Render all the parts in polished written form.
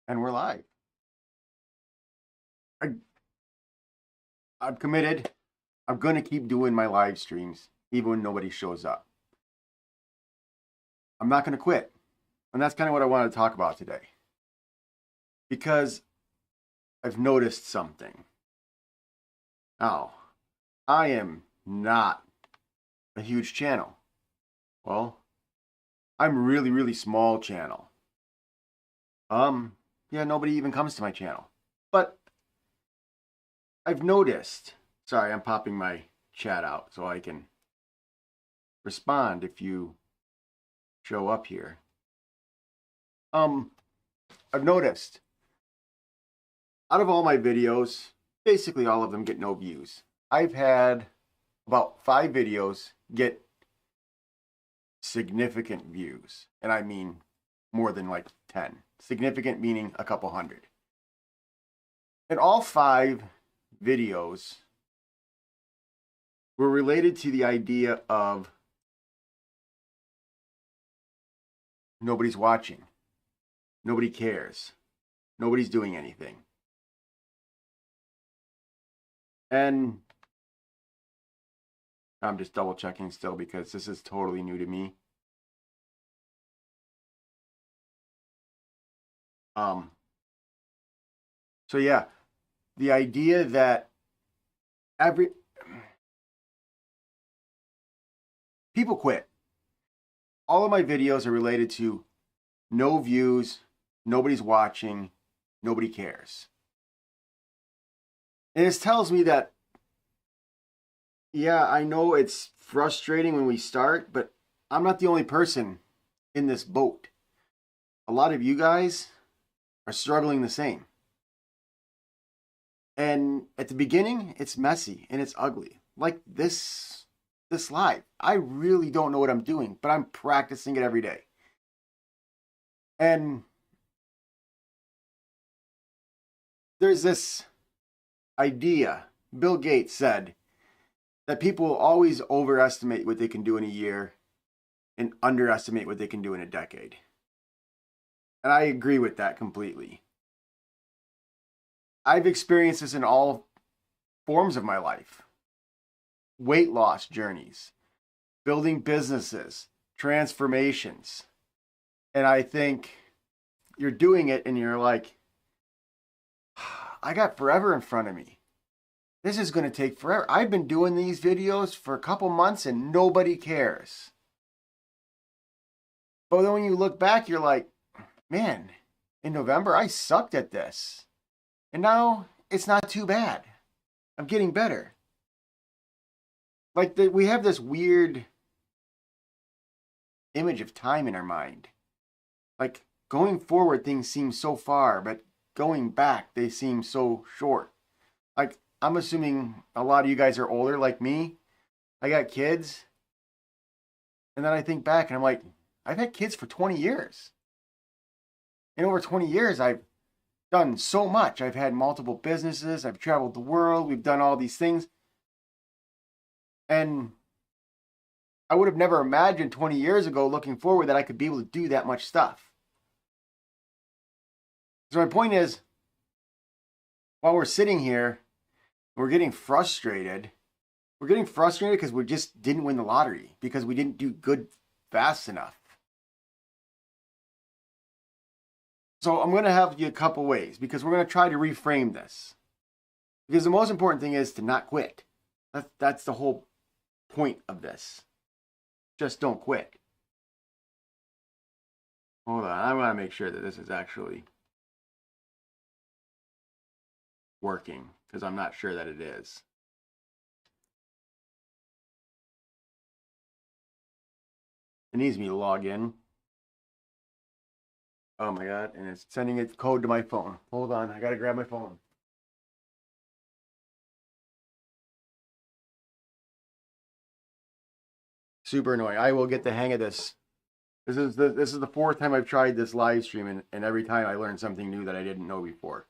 And we're live. I, I'm committed. I'm going to keep doing my live streams even when nobody shows up. I'm not going to quit. And that's kind of what I want to talk about today. Because I've noticed something. Now, I am not a huge channel. Well, I'm a really, really small channel. Yeah, nobody even comes to my channel. But I've noticed. Sorry, I'm popping my chat out so I can respond if you show up here. I've noticed out of all my videos, basically all of them get no views. I've had about 5 videos get significant views, and I mean more than like 10. Significant meaning a couple hundred. And all 5 videos were related to the idea of nobody's watching, nobody cares, nobody's doing anything. And I'm just double checking still because this is totally new to me. So yeah, the idea that every people quit. All of my videos are related to no views, nobody's watching, nobody cares. And this tells me that, yeah, I know it's frustrating when we start, but I'm not the only person in this boat. A lot of you guys are struggling the same. And at the beginning, it's messy and it's ugly. Like this live. I really don't know what I'm doing, but I'm practicing it every day. And there's this idea. Bill Gates said that people always overestimate what they can do in a year and underestimate what they can do in a decade. And I agree with that completely. I've experienced this in all forms of my life. Weight loss journeys, building businesses, transformations. And I think you're doing it and you're like, I got forever in front of me. This is going to take forever. I've been doing these videos for a couple months and nobody cares. But then when you look back, you're like, man, in November, I sucked at this. And now it's not too bad. I'm getting better. Like we have this weird image of time in our mind. Like going forward, things seem so far, but going back, they seem so short. Like I'm assuming a lot of you guys are older like me. I got kids. And then I think back and I'm like, I've had kids for 20 years. In over 20 years, I've done so much. I've had multiple businesses. I've traveled the world. We've done all these things. And I would have never imagined 20 years ago looking forward that I could be able to do that much stuff. So my point is, while we're sitting here, we're getting frustrated. We're getting frustrated because we just didn't win the lottery, because we didn't do good fast enough. So I'm going to have you a couple ways, because we're going to try to reframe this. Because the most important thing is to not quit. That's the whole point of this. Just don't quit. Hold on, I want to make sure that this is actually working, because I'm not sure that it is. It needs me to log in. Oh my god, and it's sending its code to my phone. Hold on, I gotta grab my phone. Super annoying. I will get the hang of this. This is the 4th time I've tried this live stream, and every time I learn something new that I didn't know before.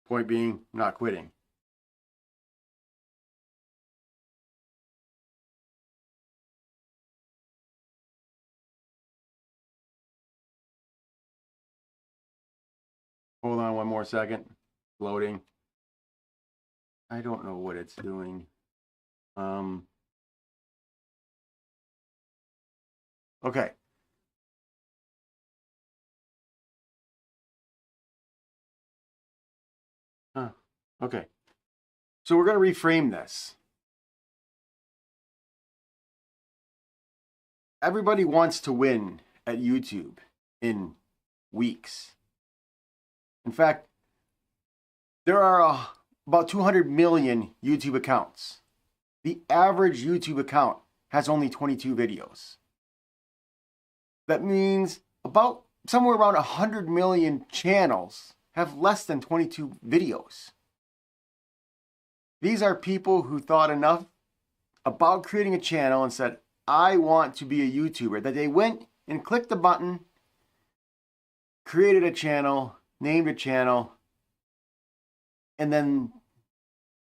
Point being, not quitting. more second. Loading. I don't know what it's doing. Okay. Okay. So we're going to reframe this. Everybody wants to win at YouTube in weeks. In fact, there are about 200 million YouTube accounts. The average YouTube account has only 22 videos. That means about somewhere around 100 million channels have less than 22 videos. These are people who thought enough about creating a channel and said, I want to be a YouTuber, that they went and clicked the button, created a channel, named a channel, and then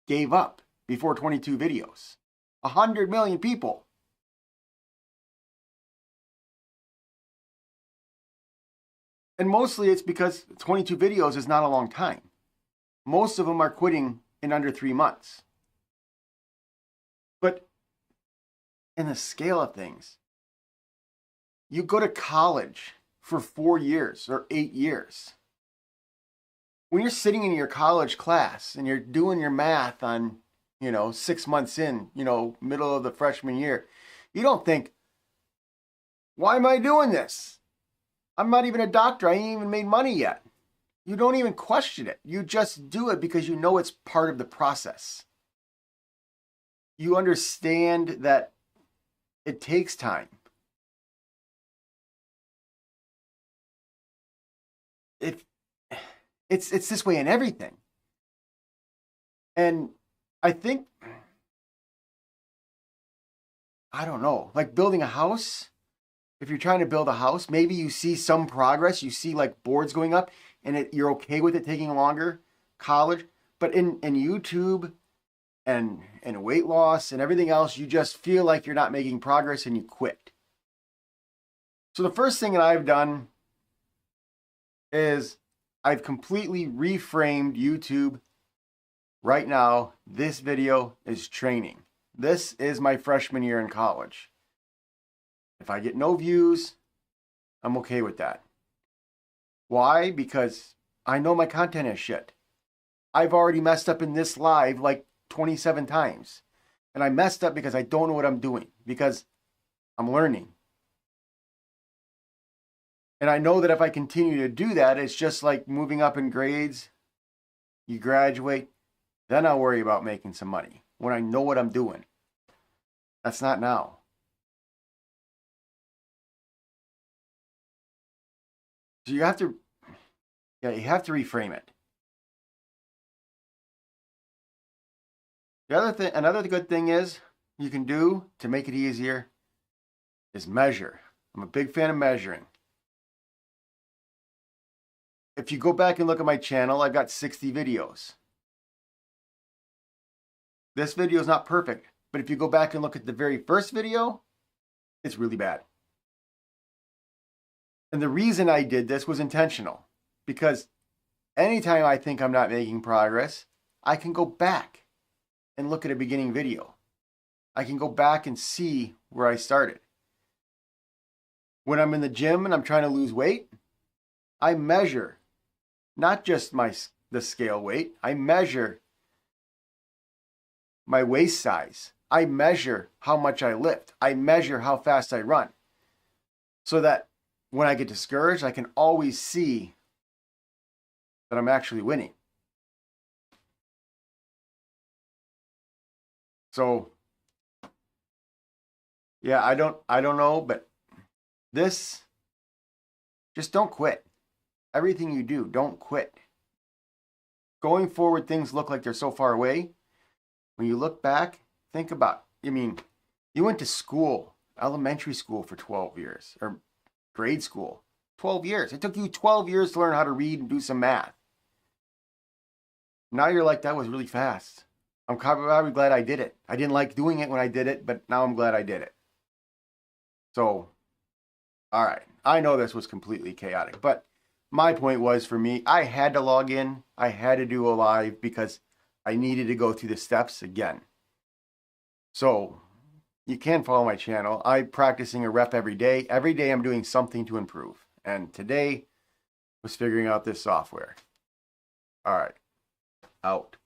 gave up before 22 videos. 100 million people. And mostly it's because 22 videos is not a long time. Most of them are quitting in under 3 months. But in the scale of things, you go to college for 4 years or 8 years. When you're sitting in your college class and you're doing your math on, 6 months in, middle of the freshman year, you don't think, why am I doing this? I'm not even a doctor. I ain't even made money yet. You don't even question it. You just do it because you know it's part of the process. You understand that it takes time. It's this way in everything. And I think, I don't know, like building a house. If you're trying to build a house, maybe you see some progress. You see like boards going up and you're okay with it taking longer, college. But in YouTube and weight loss and everything else, you just feel like you're not making progress and you quit. So the first thing that I've done is I've completely reframed YouTube. Right now, this video is training. This is my freshman year in college. If I get no views, I'm okay with that. Why? Because I know my content is shit. I've already messed up in this live like 27 times. And I messed up because I don't know what I'm doing, because I'm learning. And I know that if I continue to do that, it's just like moving up in grades. You graduate, then I'll worry about making some money when I know what I'm doing. That's not now. So you have to reframe it. The other thing, another good thing is you can do to make it easier is measure. I'm a big fan of measuring. If you go back and look at my channel, I've got 60 videos. This video is not perfect, but if you go back and look at the very first video, it's really bad. And the reason I did this was intentional, because anytime I think I'm not making progress, I can go back and look at a beginning video. I can go back and see where I started. When I'm in the gym and I'm trying to lose weight, I measure not just the scale weight, I measure my waist size. I measure how much I lift. I measure how fast I run. So that when I get discouraged, I can always see that I'm actually winning. So, yeah, I don't know, but just don't quit. Everything you do, don't quit. Going forward, things look like they're so far away. When you look back, think about, you went to school, elementary school for 12 years, or grade school, 12 years. It took you 12 years to learn how to read and do some math. Now you're like, that was really fast. I'm probably glad I did it. I didn't like doing it when I did it, but now I'm glad I did it. So, all right. I know this was completely chaotic, but my point was, for me, I had to log in. I had to do a live because I needed to go through the steps again. So you can follow my channel. I'm practicing a rep every day. Every day I'm doing something to improve. And today was figuring out this software. All right, out.